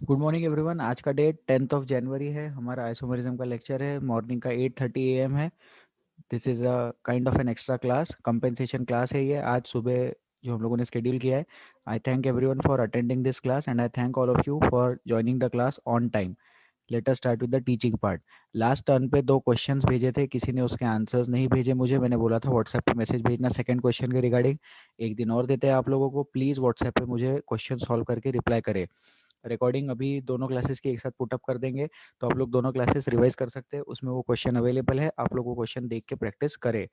Good morning everyone. आज का date 10th of January है। हमारा आइसोमरिज्म का लेक्चर है। मॉर्निंग का 8:30 AM है। This is a kind of an extra class, compensation class है ये आज सुबह जो हम लोगों ने शेड्यूल किया है। आई thank everyone for attending this class and I thank all of you for joining the class on time. Let us start with the teaching part. Last turn पे 2 क्वेश्चंस भेजे थे, किसी ने उसके आंसर्स नहीं भेजे मुझे। मैंने बोला था व्हाट्सएप पे मैसेज भेजना सेकंड क्वेश्चन के रिगार्डिंग। एक दिन और देते हैं आप लोगों को। प्लीज़ व्हाट्सएप पे मुझे क्वेश्चन सॉल्व करके रिप्लाई करें। रिकॉर्डिंग अभी दोनों क्लासेस की एक साथ पुटअप कर देंगे, तो आप लोग दोनों क्लासेस रिवाइज कर सकते हैं। उसमें वो क्वेश्चन अवेलेबल है, आप लोग वो क्वेश्चन देख के प्रैक्टिस करें।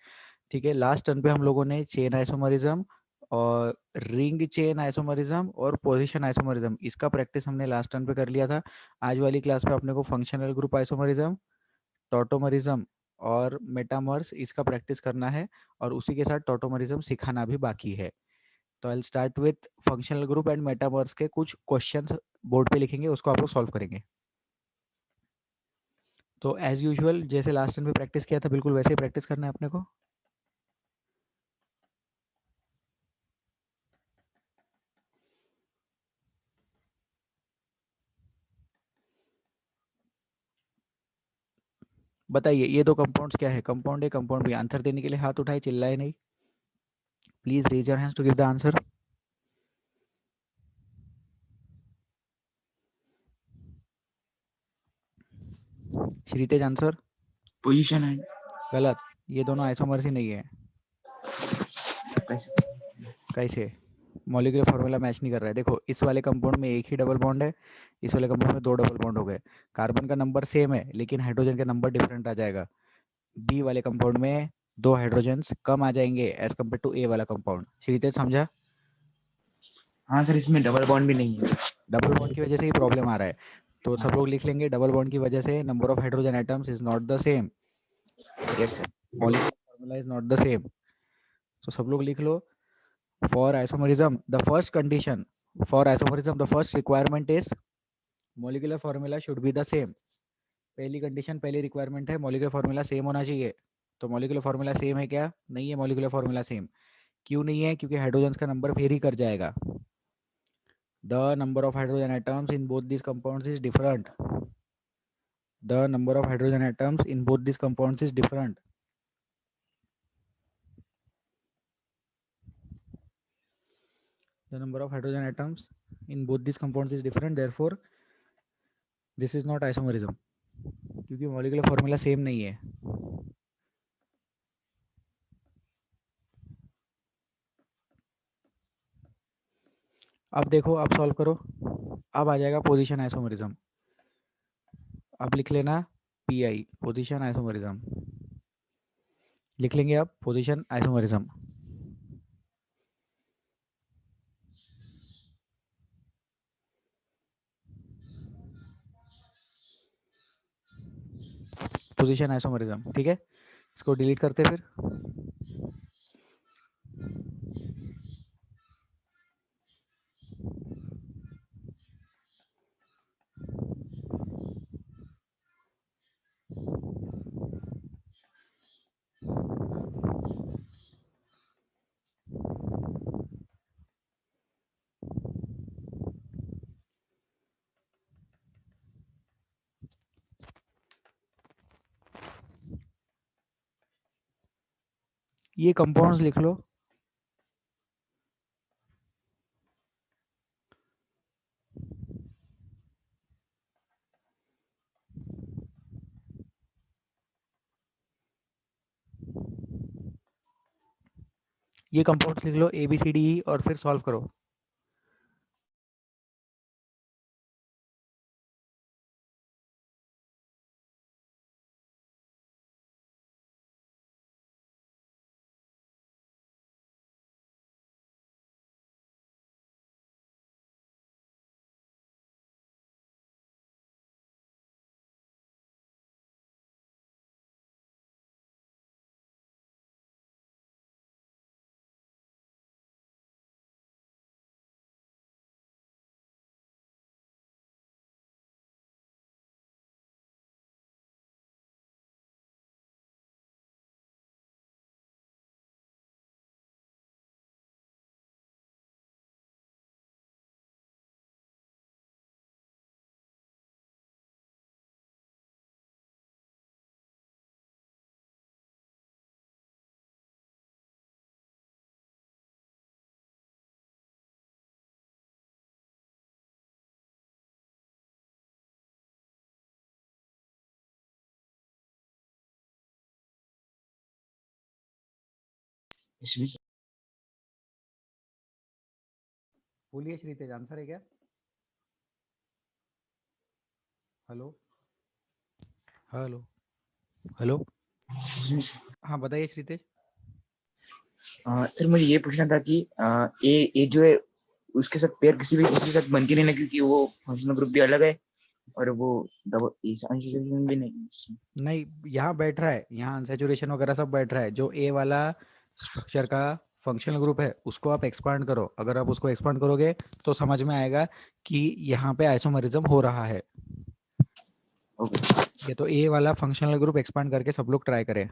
ठीक है। लास्ट टर्न पे हम लोगों ने चेन आइसोमरिज्म और रिंग चेन आइसोमरिज्म और पोजीशन आइसोमरिज्म, इसका प्रैक्टिस हमने लास्ट टर्न पे कर लिया था। आज वाली क्लास में अपने को फंक्शनल ग्रुप आइसोमरिज्म, टॉटोमरिज्म और मेटामर्स, इसका प्रैक्टिस करना है और उसी के साथ टॉटोमरिज्म सिखाना भी बाकी है। तो I will start with functional group and metamers के कुछ क्वेश्चंस बोर्ड पे लिखेंगे, उसको आप लोग सॉल्व करेंगे। तो एज यूजुअल जैसे लास्ट टाइम भी प्रैक्टिस किया था, बिल्कुल वैसे ही प्रैक्टिस करना है अपने को। बताइए ये दो कंपाउंड्स क्या है? कंपाउंड है, कंपाउंड भी। आंसर देने के लिए हाथ उठाए, चिल्लाए नहीं। Please raise your hands to give the answer. Shritej answer. Position है। गलत। ये दोनों आइसोमर्स ही नहीं है। कैसे? कैसे? मॉलिक्यूलर फार्मूला मैच नहीं कर रहा है। देखो इस वाले कंपाउंड में एक ही डबल बॉन्ड है, इस वाले कंपाउंड में 2 डबल बॉन्ड हो गए। कार्बन का नंबर सेम है लेकिन हाइड्रोजन का नंबर डिफरेंट आ जाएगा। बी वाले कंपाउंड में 2 हाइड्रोजन्स कम आ जाएंगे एज कम्पेयर टू ए वाला कंपाउंड। श्रीतेज समझा? हाँ सर, इसमें डबल बॉन्ड भी नहीं है। डबल बॉन्ड की वजह से ही प्रॉब्लम आ रहा है। तो सब हाँ। लोग लिख लेंगे, डबल बॉन्ड की वजह से number of hydrogen atoms is not the same, yes sir. Molecular formula is not the same. तो सब लोग लिख लो। For isomerism the first condition, for isomerism the first requirement is molecular formula should be the same. पहली condition, पहली requirement है molecular formula same होना चाहिए। तो मॉलिक्यूलर फार्मूला सेम है क्या? नहीं है मॉलिक्यूलर फार्मूला सेम। क्यों नहीं है? क्योंकि हाइड्रोजन का नंबर वेरी कर जाएगा। The number of hydrogen atoms in both these compounds is different. The number of hydrogen atoms in both these compounds is different. The number of hydrogen atoms in both these compounds is different. Therefore, this is not isomerism. क्योंकि molecular formula same नहीं है। अब देखो, अब solve करो। अब आ जाएगा position isomerism. अब लिख लेना पीआई, पोजीशन आइसोमरिज्म। लिख लेंगे अब पोजीशन आइसोमरिज्म। पोजीशन आइसोमरिज्म, ठीक है। इसको डिलीट करते फिर। ये कंपाउंड्स लिख लो। ये कंपाउंड्स लिख लो ABCDE और फिर सॉल्व करो। इसमें बोलिए श्रीतेज, आंसर है क्या? Hello hello hello. इसमें हाँ बताइए श्रीतेज। सर मुझे ये पूछना था कि ये जो है उसके साथ पेयर किसी के साथ बनती नहीं ना, क्योंकि वो फंक्शनल ग्रुप भी अलग है और वो डबल अनसैचुरेशन भी नहीं है इसमें। नहीं, यहाँ बैठ रहा है, यहाँ अनसेचुरेशन वगैरह सब बैठ रहा है। जो ए वाला स्ट्रक्चर का फंक्शनल ग्रुप है उसको आप एक्सपांड करो। अगर आप उसको एक्सपांड करोगे तो समझ में आएगा कि यहाँ पे आइसोमरिज्म हो रहा है। ओके। ये तो ए वाला फंक्शनल ग्रुप एक्सपांड करके सब लोग ट्राई करें।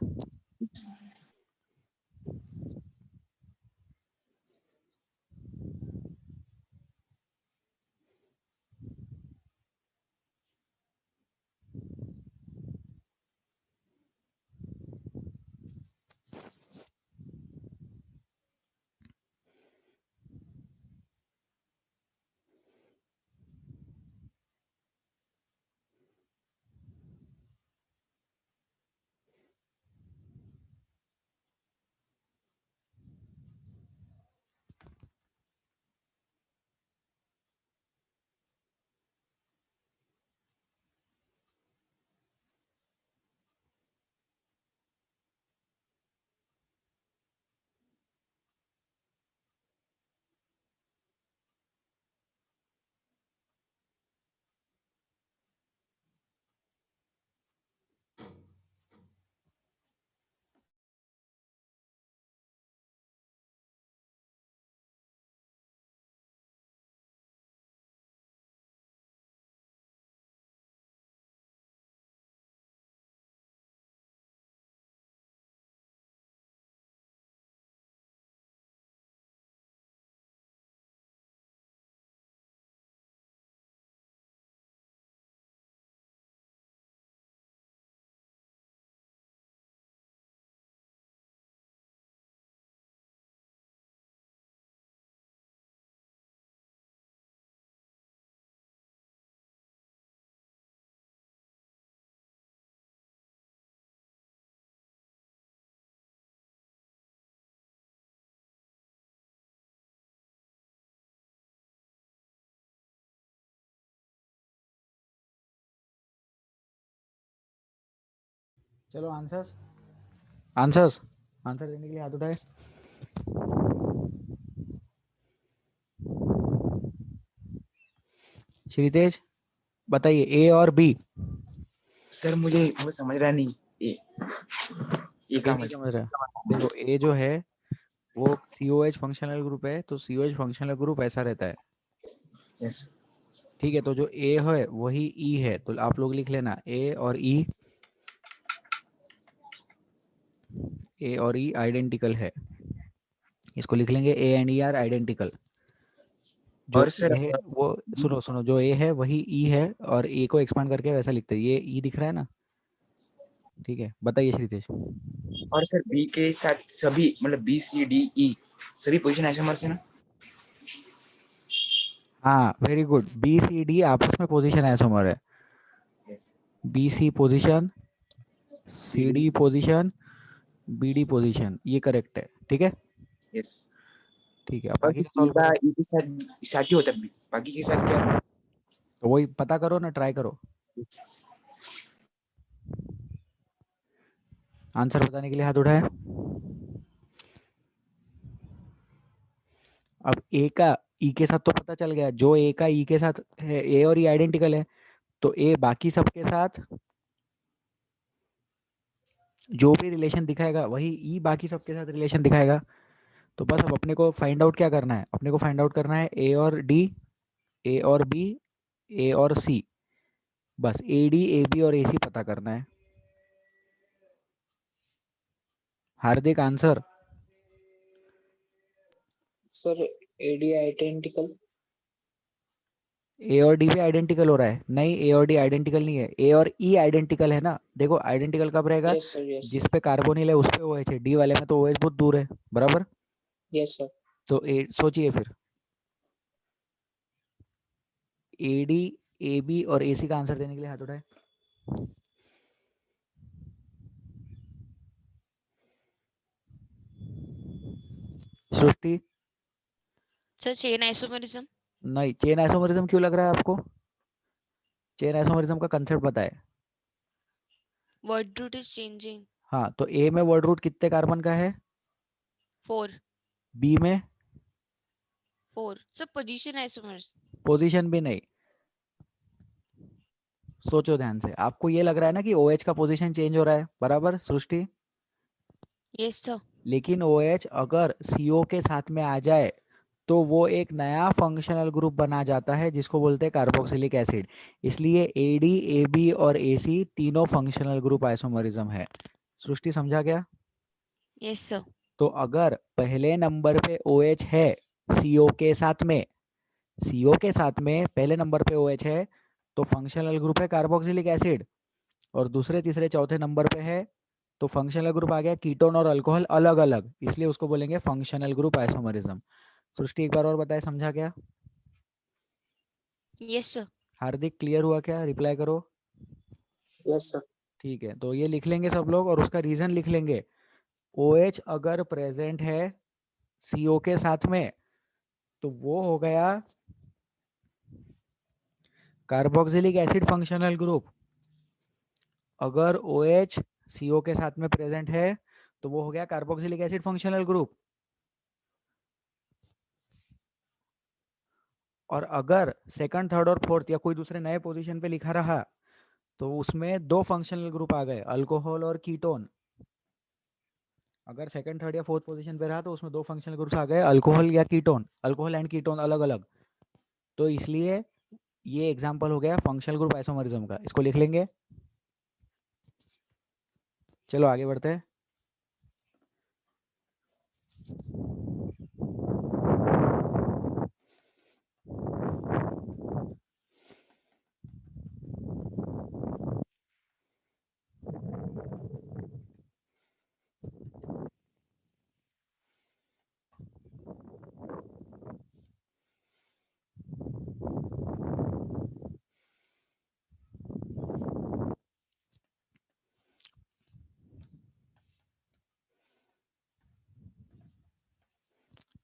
चलो आंसर्स, आंसर्स, आंसर देने के लिए हाथ उठाए। श्रीतेज बताइए, ए और बी। सर मुझे वो समझ रहा नहीं, ये ए काम नहीं है। समझ रहा? देखो ए जो है वो सी ओ एच फंक्शनल ग्रुप है, तो सी ओ एच फंक्शनल ग्रुप ऐसा रहता है। यस। ठीक है, तो जो ए है वही ई है, तो आप लोग लिख लेना ए और ई। ए और ई आइडेंटिकल है, इसको लिख लेंगे A and E R identical. जो और सर ए है वो, सुनो सुनो, जो ए है वही ई है, और ए को एक्सपांड करके वैसा लिखते हैं। ये ई दिख रहा है ना? ठीक है, बताइए श्रीतेश। और सर बी के साथ सभी मतलब बी सी डी ई सभी पोजीशन आइसोमर से ना। हाँ very good, B C D आपस में पोजीशन आइसोमर है। Yes. B C position, C C D. D position, B D position, ये करेक्ट है। ठीक है, यस। ठीक है, अब और बाकी का ई सॉल्व का करो। ई के साथ ही होता है, बाकी के साथ क्या? तो वही पता करो ना, ट्राई करो। Yes. आंसर बताने के लिए हाथ उठाए। अब ए का ई के साथ तो पता चल गया, जो ए का ई के साथ है, ए और ई आइडेंटिकल है, तो ए बाकी सबके साथ जो भी रिलेशन दिखाएगा वही ई बाकी सबके साथ रिलेशन दिखाएगा। तो बस अब अपने को फाइंड आउट क्या करना है, अपने को फाइंड आउट करना है ए और डी, ए और बी, ए और सी। बस ए डी ए बी और ए सी पता करना है। Hardik answer. Sir AD identical. A और डी भी आइडेंटिकल हो रहा है? नहीं, ए और डी आइडेंटिकल नहीं है, ए और ई आइडेंटिकल है ना। देखो आइडेंटिकल कब रहेगा? Yes sir, yes. जिस पे कार्बोनिल है उस पे OH है, डी वाले में तो OH बहुत दूर है, बराबर। Yes sir. तो ए सोचिए फिर, ए डी ए बी और ए सी का आंसर देने के लिए हाथ उठाए। सृष्टि? Sir chain isomerism. नहीं, चेन आइसोमरिज्म क्यों लग रहा है आपको? चेन आइसोमरिज्म का कंसेप्ट बताए। Word root is changing. हाँ, तो ए में वर्ड रूट कितने कार्बन का है? 4 बी में? 4 सर पोजीशन आइसोमरिज्म। पोजीशन भी नहीं। सोचो ध्यान से, आपको ये लग रहा है ना कि OH का पोजीशन चेंज हो रहा है, बराबर सृष्टि? Yes sir. लेकिन OH अगर CO के साथ में आ जाए तो वो एक नया फंक्शनल ग्रुप बना जाता है जिसको बोलते हैं कार्बोक्सिलिक एसिड। इसलिए AD, AB और AC तीनों फंक्शनल ग्रुप आइसोमरिज्म है। सृष्टि समझा क्या? Yes sir. तो अगर पहले नंबर पे OH है CO के साथ में, CO के साथ में पहले नंबर पे OH है तो फंक्शनल ग्रुप है कार्बोक्सिलिक एसिड, और दूसरे तीसरे चौथे नंबर पे है तो फंक्शनल ग्रुप आ गया कीटोन और अल्कोहल अलग अलग, इसलिए उसको बोलेंगे फंक्शनल ग्रुप आइसोमरिज्म। सृष्टि एक बार और बताए, समझा क्या? Yes sir. हार्दिक क्लियर हुआ क्या? रिप्लाई करो। Yes, sir. ठीक है, तो ये लिख लेंगे सब लोग और उसका रीजन लिख लेंगे। OH अगर प्रेजेंट है CO के साथ में तो वो हो गया कार्बोक्सिलिक एसिड फंक्शनल ग्रुप। अगर OH CO के साथ में प्रेजेंट है तो वो हो गया कार्बोक्सिलिक एसिड फंक्शनल ग्रुप। और अगर सेकंड, थर्ड और फोर्थ या कोई दूसरे नए पोजीशन पे लिखा रहा तो उसमें दो फंक्शनल ग्रुप आ गए, अल्कोहल और कीटोन। अगर सेकंड, थर्ड या फोर्थ पोजीशन पे रहा तो उसमें दो फंक्शनल ग्रुप्स आ गए, अल्कोहल या कीटोन, अल्कोहल एंड कीटोन अलग अलग। तो इसलिए ये एग्जांपल हो गया फंक्शनल ग्रुप आइसोमरिज्म का, इसको लिख लेंगे। चलो आगे बढ़ते हैं।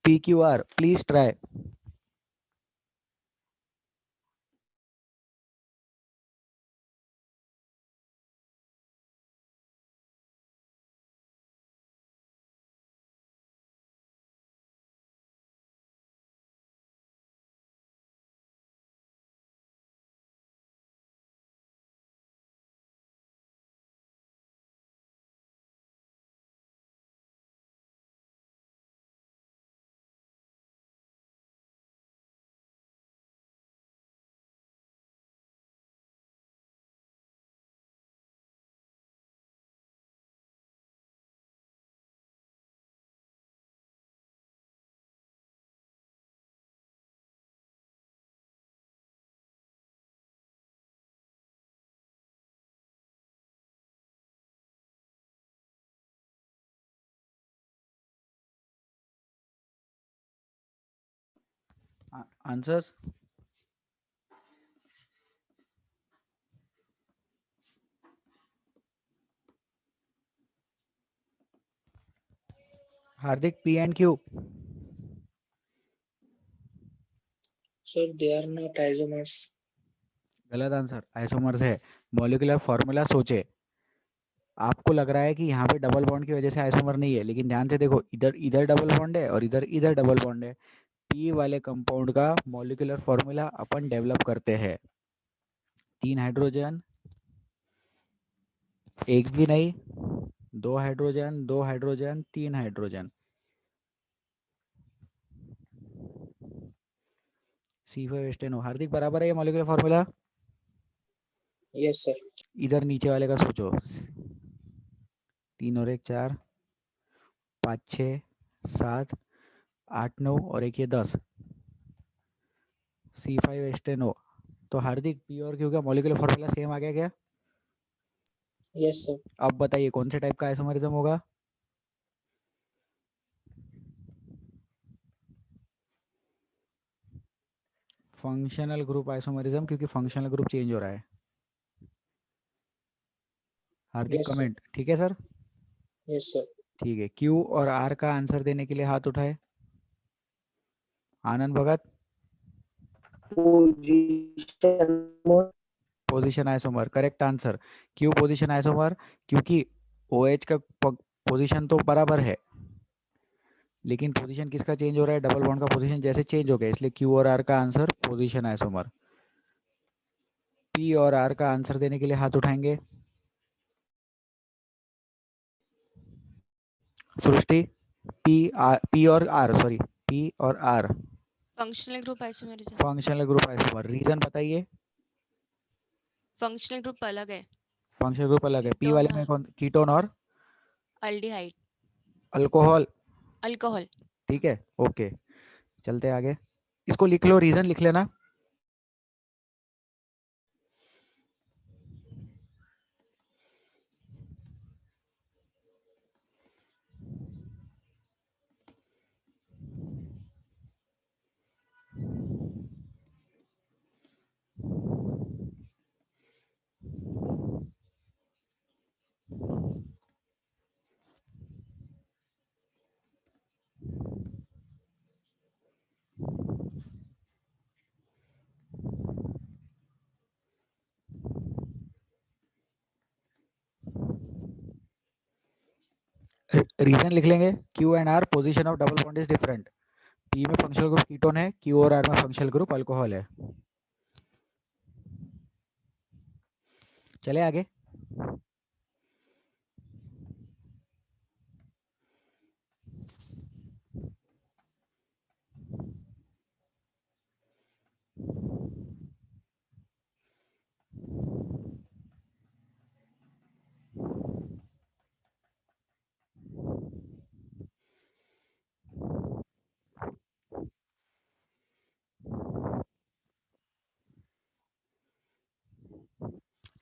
PQR, please try. Answers? Hardik, P and Q? Sir, they are not isomers. गलत आंसर, आइसोमर्स है। मॉलिक्यूलर फॉर्मूला सोचे, आपको लग रहा है कि यहाँ पे डबल बॉन्ड की वजह से आइसोमर नहीं है, लेकिन ध्यान से देखो, इधर इधर डबल बॉन्ड है और इधर इधर डबल बॉन्ड है। P वाले कंपाउंड का मॉलिक्यूलर फॉर्मूला अपन डेवलप करते हैं, 3 हाइड्रोजन, एक भी नहीं, 2 हाइड्रोजन, 2 हाइड्रोजन, 3 हाइड्रोजन, C5H10O। हार्दिक बराबर है ये मॉलिक्यूलर फॉर्मूला? Yes, sir. इधर नीचे वाले का सोचो, 3 और 1 4, 5 6 7 8 9 और एक ये 10, C5H10O। तो हार्दिक, P और Q का मॉलिक्यूलर फॉर्मूला सेम आ गया क्या? Yes, sir. अब बताइए कौन से टाइप का आइसोमरिज्म होगा? फंक्शनल ग्रुप आइसोमरिज्म, क्योंकि फंक्शनल ग्रुप चेंज हो रहा है। हार्दिक Yes, sir. कमेंट, ठीक है सर? Yes, sir. ठीक है, Q और R का आंसर देने के लिए हाथ उठाए। आनंद भगत, पोजीशन आइसोमर, करेक्ट आंसर। क्यों पोजीशन आइसोमर? क्योंकि OH का पोजीशन तो बराबर है, लेकिन पोजीशन किसका चेंज हो रहा है? डबल बॉन्ड का पोजीशन जैसे चेंज हो गया, इसलिए Q और R का आंसर पोजीशन आइसोमर। P और R का आंसर देने के लिए हाथ उठाएंगे। सृष्टि, P और R functional group isomerism. Functional group isomer. Reason बताइए। फंक्शनल ग्रुप अलग है। फंक्शनल ग्रुप अलग है। P कीटोन वाले में कौन? कीटोन और अल्डिहाइड, अल्कोहल। अल्कोहल। ठीक है, ओके, चलते आगे। इसको लिख लो, रीजन लिख लेना। रीजन लिख लेंगे। Q and R position of double bond is different. P में फंक्शनल ग्रुप कीटोन है, Q और R में फंक्शनल ग्रुप अल्कोहल है। चले आगे।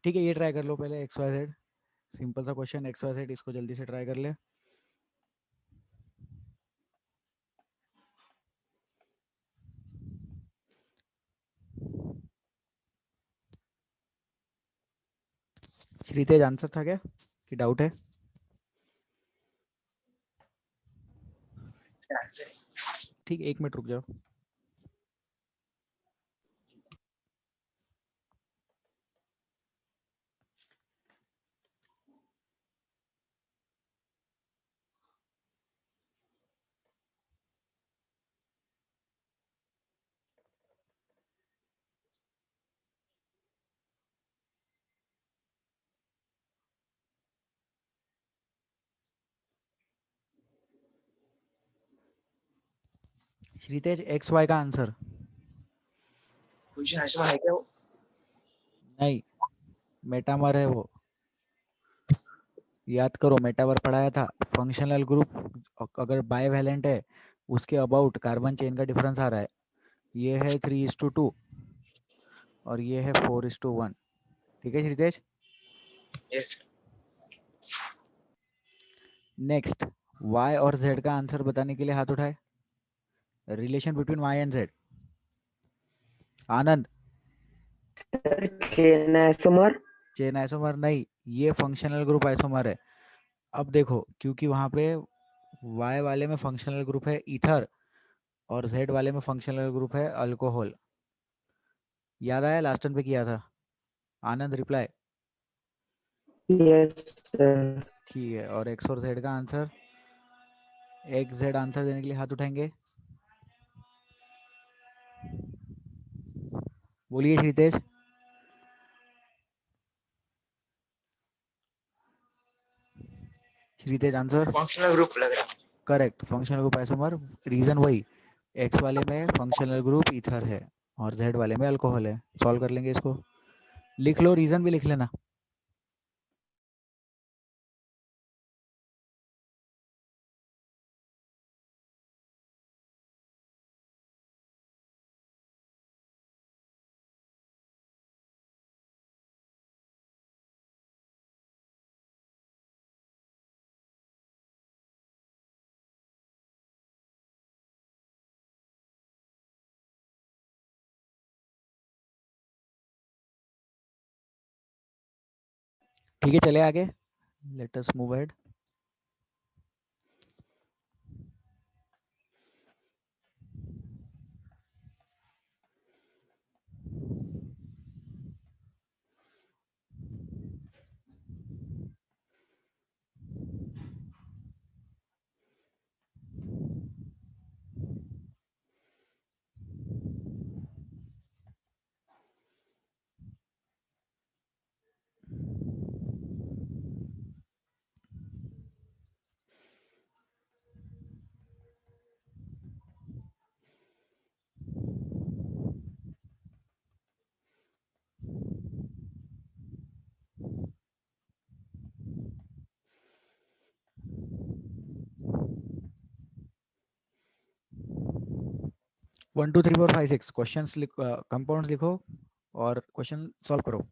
ठीक है, ये ट्राई कर लो पहले, एक्स वाई जेड। सिंपल सा क्वेश्चन, एक्स वाई जेड, इसको जल्दी से ट्राई कर ले। श्रीतेज आंसर था क्या कि डाउट है? ठीक है, 1 मिनट रुक जाओ। श्रीतेज, एक्स वाई का आंसर। पोजीशन आइसोमर है क्या वो? नहीं, मेटामर है वो। याद करो, मेटावर पढ़ाया था। फंक्शनल ग्रुप अगर बाईवैलेंट है, उसके अबाउट कार्बन चेन का डिफरेंस आ रहा है। ये है 3:2 और ये है 4:1। ठीक है श्रीतेज। यस। नेक्स्ट, Y और Z का आंसर बताने के लिए हाथ उठाए। Relation between Y and Z। Anand. Chain isomer. Chain isomer नहीं, ये फंक्शनल ग्रुप आइसोमर है। अब देखो, क्योंकि वहां पे Y वाले में फंक्शनल ग्रुप है ईथर और Z वाले में फंक्शनल ग्रुप है अल्कोहल। याद आया, लास्ट टाइम पे किया था। आनंद रिप्लाई। Yes sir. ठीक है, और X और Z का आंसर। X Z आंसर देने के लिए हाथ उठाएंगे। बोलिए Sritej. Sritej answer. Functional group लग रहा है। Correct, functional group isomer. Reason वही, एक्स वाले में फंक्शनल ग्रुप ईथर है और जेड वाले में अल्कोहल है। सॉल्व कर लेंगे इसको। लिख लो, रीजन भी लिख लेना। ठीक है, चले आगे। Let us move ahead. 1 2 3 4 5 6 questions compounds लिखो और क्वेश्चन सॉल्व करो।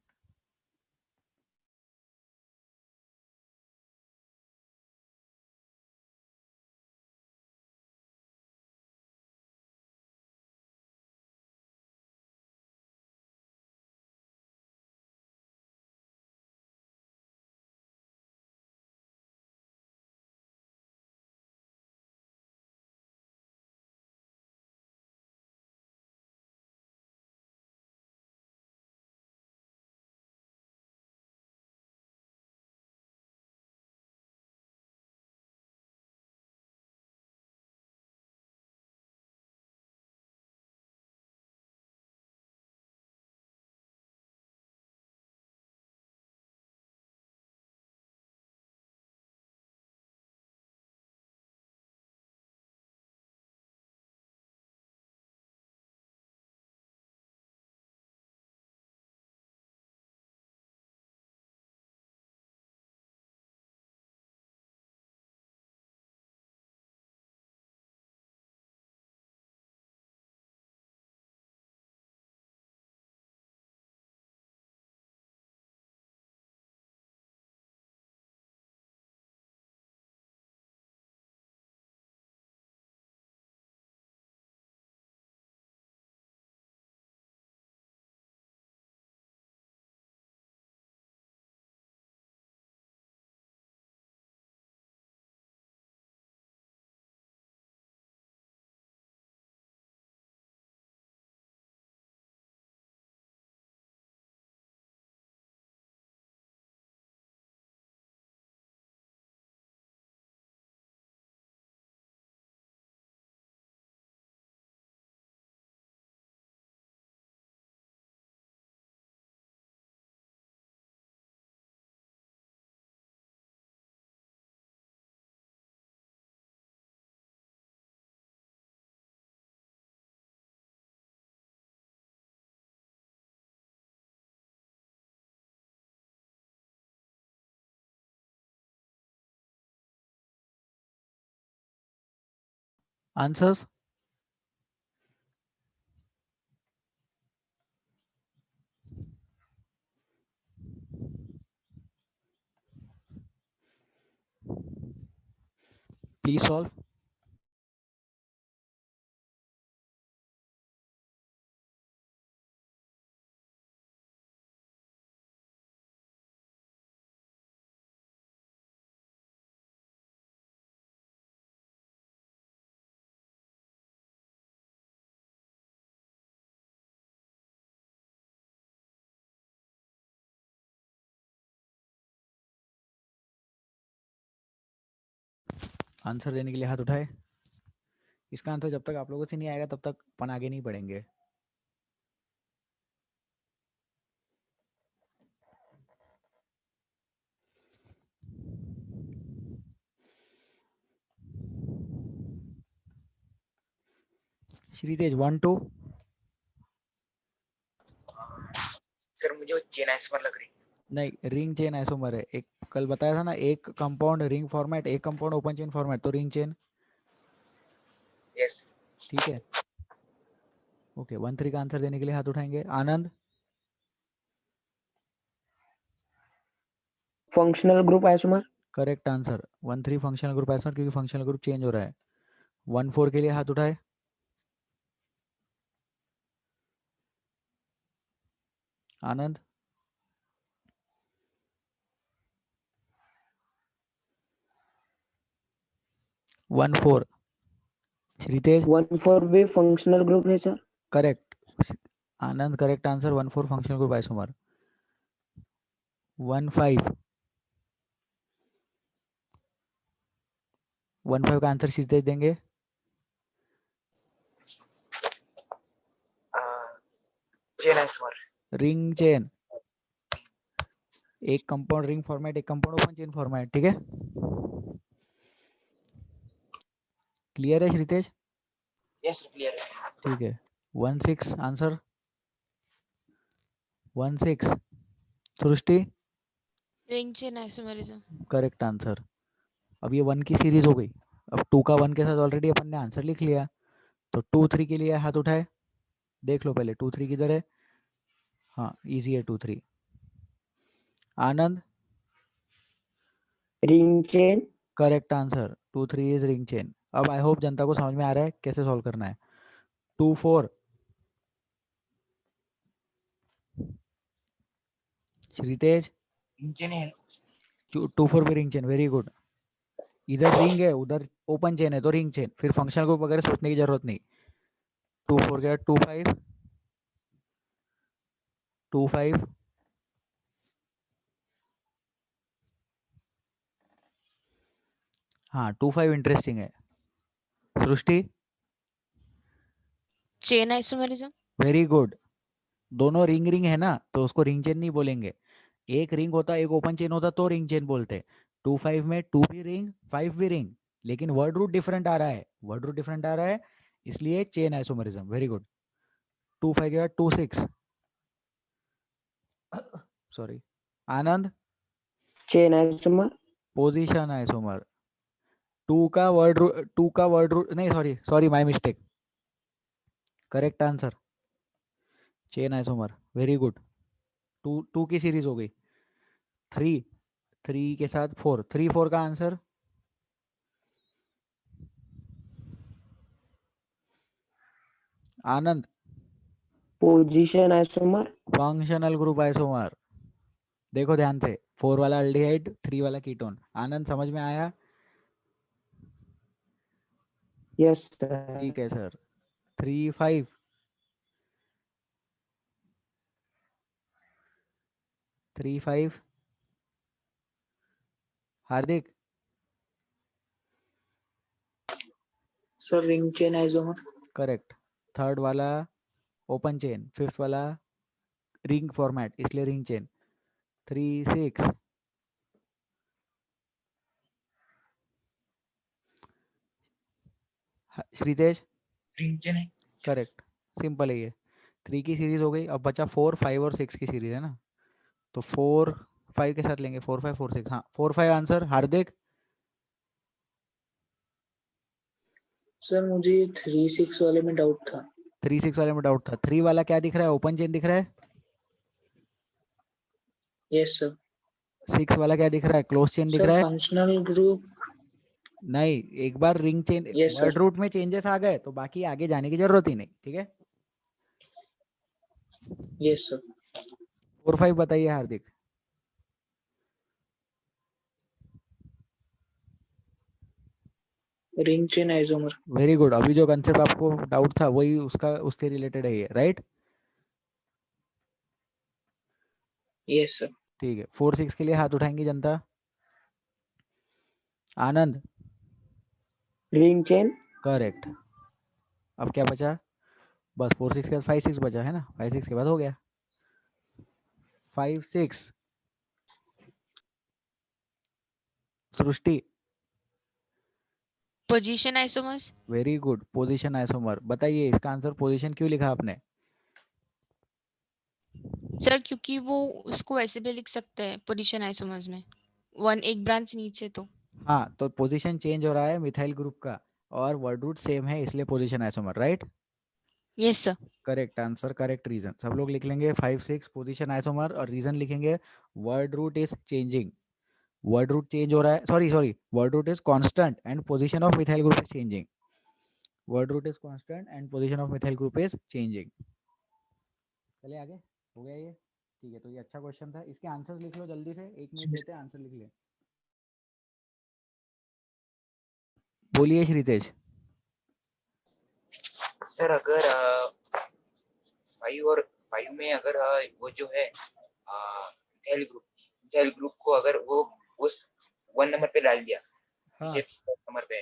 Answers please solve. आंसर देने के लिए हाथ उठाए। इसका आंसर जब तक आप लोगों से नहीं आएगा तब तक अपन आगे नहीं बढ़ेंगे। श्रीतेज 1 2 सर मुझे वो चेन आइसोमर लग रही। नहीं, रिंग चेन आइसोमर है। एक कल बताया था ना, एक कंपाउंड रिंग फॉर्मेट, एक कंपाउंड ओपन चेन फॉर्मेट, तो रिंग चेन। यस। ठीक है, ओके। 1 3 का आंसर देने के लिए हाथ उठाएंगे। Anand functional group isomer. Correct answer. 1 3 functional group isomer, क्योंकि फंक्शनल ग्रुप चेंज हो रहा है। 1 4 के लिए हाथ उठाए। आनंद 1 4। श्रीतेज 1 4 भी फंक्शनल ग्रुप है sir. Correct. Anand correct answer. 1 4 functional group isomer. 1 5 1 5 का आंसर श्रीतेज देंगे। Chain isomer. रिंग चेन, एक कंपाउंड रिंग फॉर्मेट, एक कंपाउंड ओपन चेन फॉर्मेट। ठीक है, क्लियर है श्रीतेज? यस क्लियर है। ठीक है। 1 6 answer. 1 6 Srishti ring chain isomerism. Correct answer. अब ये 1 की सीरीज हो गई। अब 2 का 1 के साथ ऑलरेडी अपन ने आंसर लिख लिया, तो 2 3 के लिए हाथ उठाए, देख लो पहले 2 3 किधर है। हाँ इजी है 2 3। Anand ring chain. Correct answer, 2 3 is ring chain. अब आई होप जनता को समझ में आ रहा है कैसे सॉल्व करना है। 2 4 श्रीतेज, नीचे नहीं है। 2 4 भी रिंग चेन, वेरी गुड। इधर रिंग है उधर ओपन चेन है तो रिंग चेन, फिर फंक्शनल ग्रुप वगैरह सोचने की जरूरत नहीं। 2 4 गया, 2 5 2 5 हाँ 2 5 इंटरेस्टिंग है। सृष्टि चेन आइसोमेरिज्म। Very good. दोनों रिंग रिंग है ना तो उसको रिंग चेन नहीं बोलेंगे। एक रिंग होता एक ओपन चेन होता तो रिंग चेन बोलते। 2 5 में 2 भी रिंग 5 भी रिंग, लेकिन वर्ड रूट डिफरेंट आ रहा है, वर्ड रूट डिफरेंट आ रहा है, इसलिए चेन आइसोमेरिज्म। Very good. 2 5 गया, 2 6 सॉरी। आनंद चेन आइसोमर। Position isomer. 2 का वर्ड रूट नहीं, sorry sorry my mistake. Correct answer chain isomer, very good. 2 की सीरीज हो गई। 3 3 के साथ 4, 3 4 का answer Anand position isomer. Functional group isomer. देखो ध्यान से, 4 वाला अल्डिहाइड 3 वाला कीटोन। आनंद समझ में आया? Yes sir. ठीक है sir. 3 5 3 5 Hardik sir ring chain isomer. Correct. Third वाला ओपन चेन, फिफ्थ वाला रिंग फॉर्मेट, इसलिए ring chain. 3 6 Sritej ring chain है। करेक्ट, सिंपल है ये। 3 की सीरीज हो गई, अब बचा 4 5 और 6 की सीरीज है ना, तो 4 5 के साथ लेंगे, 4 5 4 6। हाँ 4 5 आंसर। हार्दिक सर मुझे 3 6 वाले में डाउट था। 3 6 वाले में डाउट था। 3 वाला क्या दिख रहा है? ओपन चेन दिख रहा है। Yes sir. 6 वाला क्या दिख रहा है? क्लोज चेन दिख सर रहा है। Functional group. नहीं, एक बार ring chain yes word sir. Root में चेंजेस आ गए तो बाकी आगे जाने की जरूरत ही नहीं। ठीक है, यस सर। 4 5 बताइए Hardik. Ring chain isomer. Very good. अभी जो कंसेप्ट आपको डाउट था वही उसका उससे रिलेटेड है ये, राइट? Yes sir. ठीक है, 4 6 के लिए हाथ उठाएंगी जनता। आनंद रिंग चेन। करेक्ट। अब क्या बचा? बस 4 6 के बाद 5 6 बचा है ना, 5 6 के बाद हो गया 5 6। Srishti position isomers. Very good. Position isomer. बताइए इसका आंसर पोजीशन क्यों लिखा आपने? सर क्योंकि वो उसको ऐसे भी लिख सकते हैं पोजीशन आइसोमर्स में, वन एक ब्रांच नीचे तो। हाँ तो पोजीशन चेंज हो रहा है मिथाइल ग्रुप का, और वर्ड रूट सेम है इसलिए position isomer, right? Yes sir. Correct answer, correct reason. सब लोग लिख लेंगे 5 6 पोजीशन आइसोमर, और रीजन लिखेंगे word root is changing. Word root change हो रहा है, sorry sorry, word root is constant and position of methyl group is changing. Word root is constant and position of methyl group is changing. चलिए आगे, हो गया ये? ठीक है, तो ये अच्छा क्वेश्चन था। इसके आंसर्स लिख लो जल्दी से, 1 मिनट देते हैं, आंसर लिख ले। बोलिए श्रीतेज। सर अगर 5 और 5 में अगर वो जो है मिथाइल ग्रुप को अगर वो उस 1 नंबर पे डाल दिया, हाँ जैसे नंबर पे है,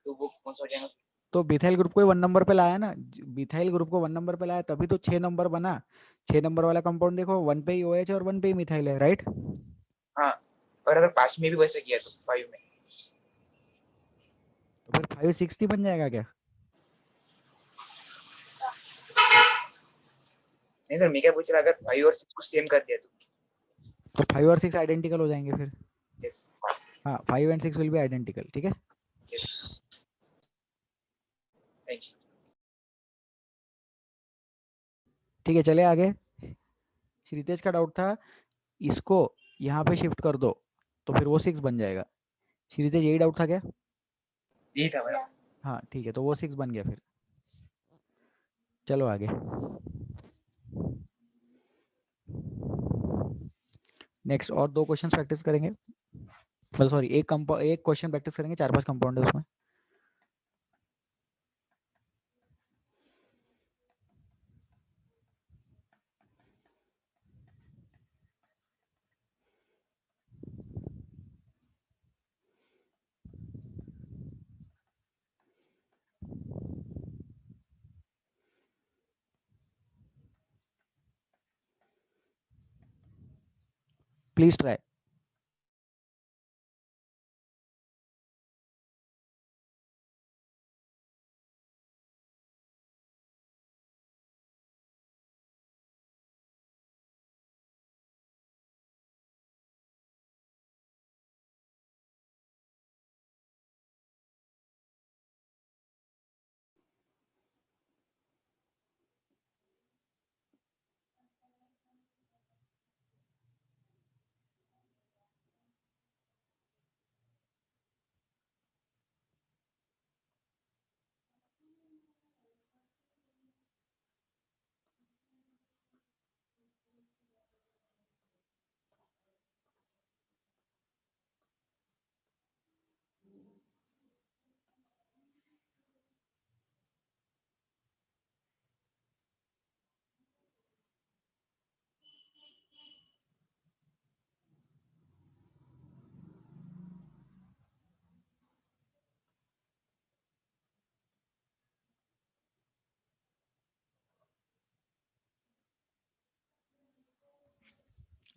तो वो कौन सा हो जाएगा? तो मिथाइल ग्रुप को 1 नंबर पे लाया ना, मिथाइल ग्रुप को 1 नंबर पे लाया तभी तो 6 नंबर बना। 6 नंबर वाला कंपाउंड देखो, 1 पे ही OH और 1 पे ही मिथाइल है, राइट? हाँ, और अगर 5 में भी वैसे किया तो 5 में तो फिर 5 6 बन जाएगा क्या? नहीं सर, मैं क्या पूछ रहा, अगर 5 और 6 को सेम कर दिया तो 5 और 6 आइडेंटिकल हो जाएंगे फिर। यस हाँ 5 एंड 6 विल बी आइडेंटिकल। ठीक है। Yes, thank you. ठीक है, चले आगे। श्रीतेज का डाउट था इसको यहाँ पे शिफ्ट कर दो तो फिर वो 6 बन जाएगा। श्रीतेज यही डाउट था क्या? यही था मेरा। हाँ ठीक है, तो वो 6 बन गया फिर। चलो आगे। नेक्स्ट और 2 क्वेश्चन प्रैक्टिस करेंगे, मतलब सॉरी एक क्वेश्चन प्रैक्टिस करेंगे, 4-5 कंपाउंड है उसमें। Please try.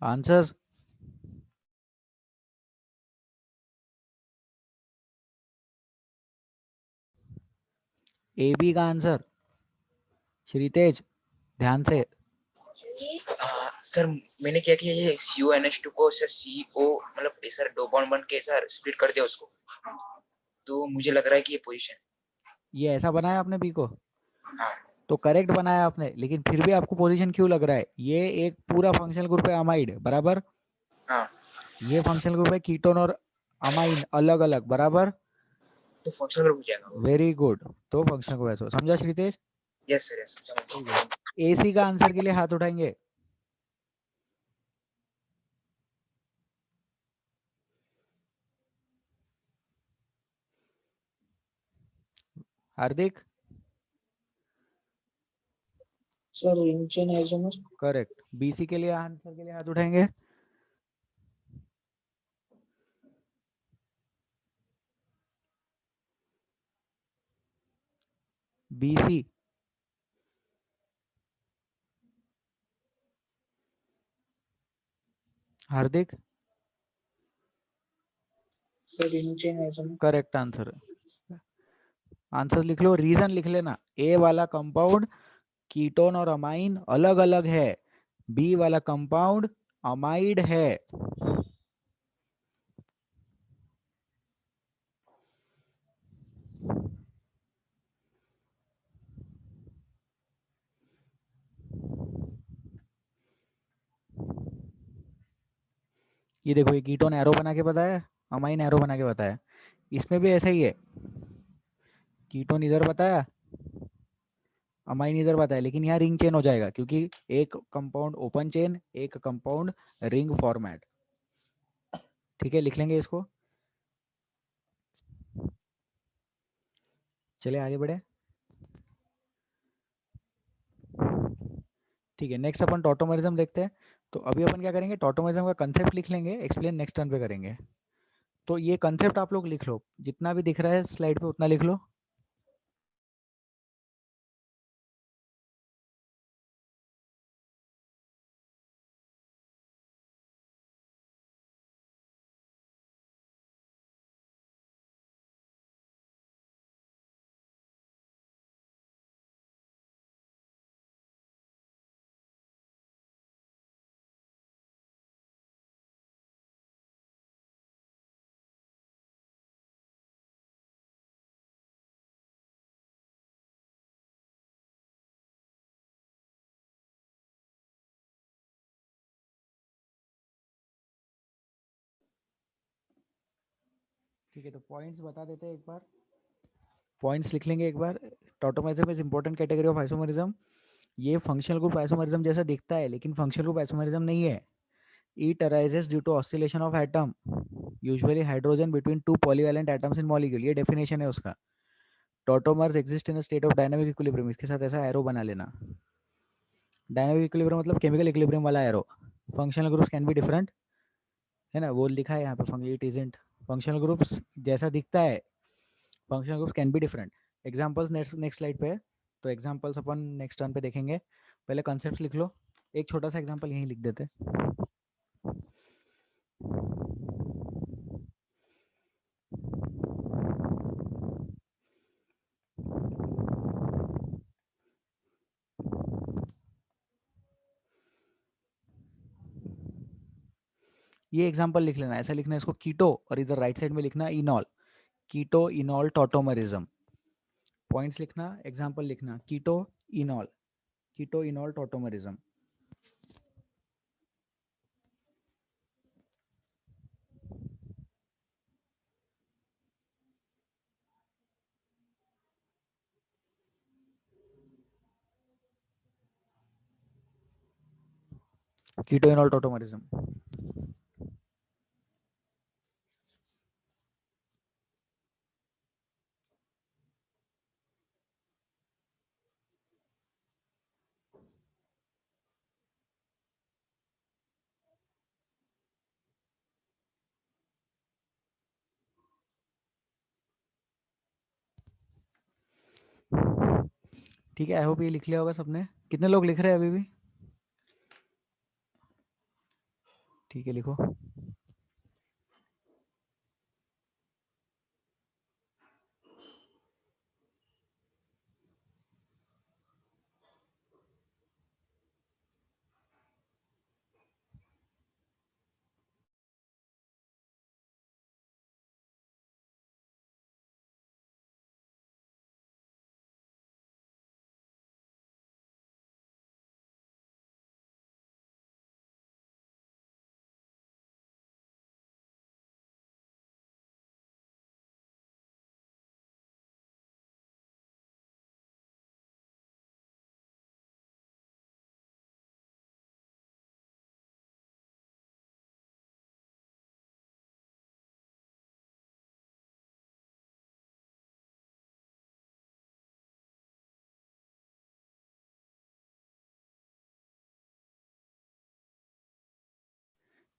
Answers A B का आंसर। श्रीतेज ध्यान से। सर मैंने क्या किया, ये CuNH2 को सर CO मतलब सर दो बॉन्ड बन के सर स्प्लिट कर दिया उसको, तो मुझे लग रहा है कि ये पोजीशन। ये ऐसा बनाया आपने बी को, हाँ तो करेक्ट बनाया आपने, लेकिन फिर भी आपको पोजीशन क्यों लग रहा है? ये एक पूरा फंक्शनल ग्रुप है अमाइड, बराबर। हाँ, ये फंक्शनल ग्रुप है कीटोन और अमाइन अलग अलग, बराबर। तो फंक्शनल ग्रुप हो जाएगा वो। वेरी गुड, तो फंक्शनल ग्रुप ऐसा समझा श्रीतेज? यस सर, यस समझ। एसी का आंसर के लिए हाथ उठाएंगे। Hardik. Sir ring chain isomer. Correct. BC के लिए आंसर के लिए हाथ उठाएंगे। BC. Hardik. Sir ring chain isomer. Correct answer. Answer लिख लो, रीजन लिख लेना। ए वाला कंपाउंड कीटोन और अमाइन अलग अलग है, बी वाला कंपाउंड अमाइड है। ये देखो, ये कीटोन एरो बना के बताया, अमाइन एरो बना के बताया। इसमें भी ऐसा ही है, कीटोन इधर बताया, अमाइन इधर बताया, लेकिन यहाँ रिंग चेन हो जाएगा क्योंकि एक कंपाउंड ओपन चेन, एक कंपाउंड रिंग फॉर्मेट। ठीक है, लिख लेंगे इसको। चलिए आगे बढ़े। ठीक है, नेक्स्ट अपन टॉटोमरिज्म देखते हैं। तो अभी अपन क्या करेंगे, टॉटोमरिज्म का कंसेप्ट लिख लेंगे, एक्सप्लेन नेक्स्ट टर्न पे करेंगे। तो ये कंसेप्ट आप लोग लिख लो, जितना भी दिख रहा है स्लाइड पे उतना लिख लो। ठीक है, तो पॉइंट्स बता देते हैं एक बार, पॉइंट्स लिख लेंगे एक बार। Tautomerism is important category of isomerism. ये फंक्शनल ग्रुप आइसोमरिज्म जैसा दिखता है लेकिन फंक्शनल ग्रुप आइसोमरिज्म नहीं है। It arises due to oscillation of atom, usually hydrogen between two polyvalent atoms in molecule. ये definition है उसका। Tautomers exist in a state of dynamic equilibrium। इसके साथ ऐसा एरो बना लेना। डायनामिक इक्विलिब्रियम मतलब केमिकल इक्विलिब्रियम वाला arrow. Functional groups can be different, है ना, वो लिखा है यहाँ पे। इट इजंट फंक्शनल ग्रुप्स जैसा दिखता है, functional groups can be different. Examples next slide पे है, तो एग्जांपल्स अपन नेक्स्ट टर्न पे देखेंगे। पहले कॉन्सेप्ट लिख लो, एक छोटा सा एग्जांपल यहीं लिख देते। ये एग्जांपल लिख लेना, ऐसा लिखना है इसको कीटो, और इधर राइट साइड में लिखना इनॉल, कीटो इनॉल टॉटोमरिज्म। पॉइंट्स लिखना, एग्जांपल लिखना, कीटो इनॉल टॉटोमरिज्म। कीटो इनॉल टॉटोमरिज्म। ठीक है, आई होप ये लिख लिया होगा सबने। कितने लोग लिख रहे हैं अभी भी? ठीक है, लिखो।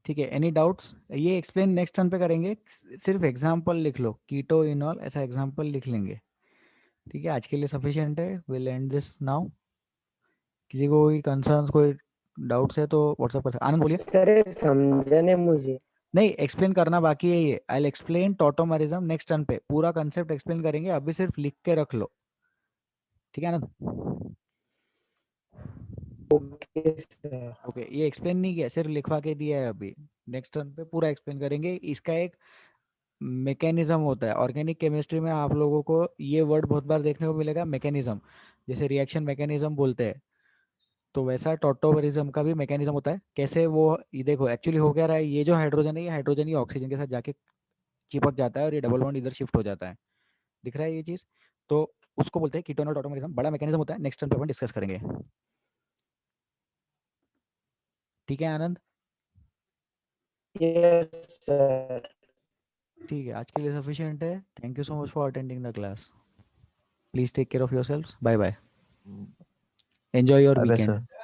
ठीक है, एनी डाउट्स? ये एक्सप्लेन नेक्स्ट टर्न पे करेंगे, सिर्फ एग्जांपल लिख लो, कीटो इनॉल ऐसा एग्जांपल लिख लेंगे। ठीक है, आज के लिए सफिशिएंट है, विल एंड दिस नाउ। किसी को कोई कंसर्न्स, कोई डाउट्स है तो व्हाट्सएप कर सकते। आनंद बोलिए। सर ये समझा नहीं मुझे। नहीं, एक्सप्लेन करना बाकी है ये। I will explain tautomerism next turn पे, पूरा कंसेप्ट एक्सप्लेन करेंगे, अभी सिर्फ लिख के रख लो। ठीक है आनंद? Okay sir. ओके, ये एक्सप्लेन नहीं किया, सिर्फ लिखवा के दिया है अभी। नेक्स्ट टर्न पे पूरा एक्सप्लेन करेंगे। इसका एक मैकेनिज्म होता है ऑर्गेनिक केमिस्ट्री में, आप लोगों को ये वर्ड बहुत बार देखने को मिलेगा, मैकेनिज्म। जैसे रिएक्शन मैकेनिज्म बोलते हैं, तो वैसा टॉटोमरिज्म का भी मैकेनिज्म होता है। कैसे वो, ये देखो एक्चुअली हो क्या रहा है, ये जो हाइड्रोजन है, ये हाइड्रोजन ही ऑक्सीजन के साथ जाके चिपक जाता है और ये डबल बॉन्ड इधर शिफ्ट हो जाता है। दिख रहा है ये चीज? तो उसको बोलते हैं कीटोनल टॉटोमरिज्म, बड़ा मैकेनिज्म होता है। नेक्स्ट टर्न पे अपन डिस्कस करेंगे। ठीक है आनंद? Yes sir. ठीक है, आज के लिए सफिशिएंट है। Thank you so much for attending the class. Please take care of yourselves. Bye bye, enjoy your अबे वीकेंड। सर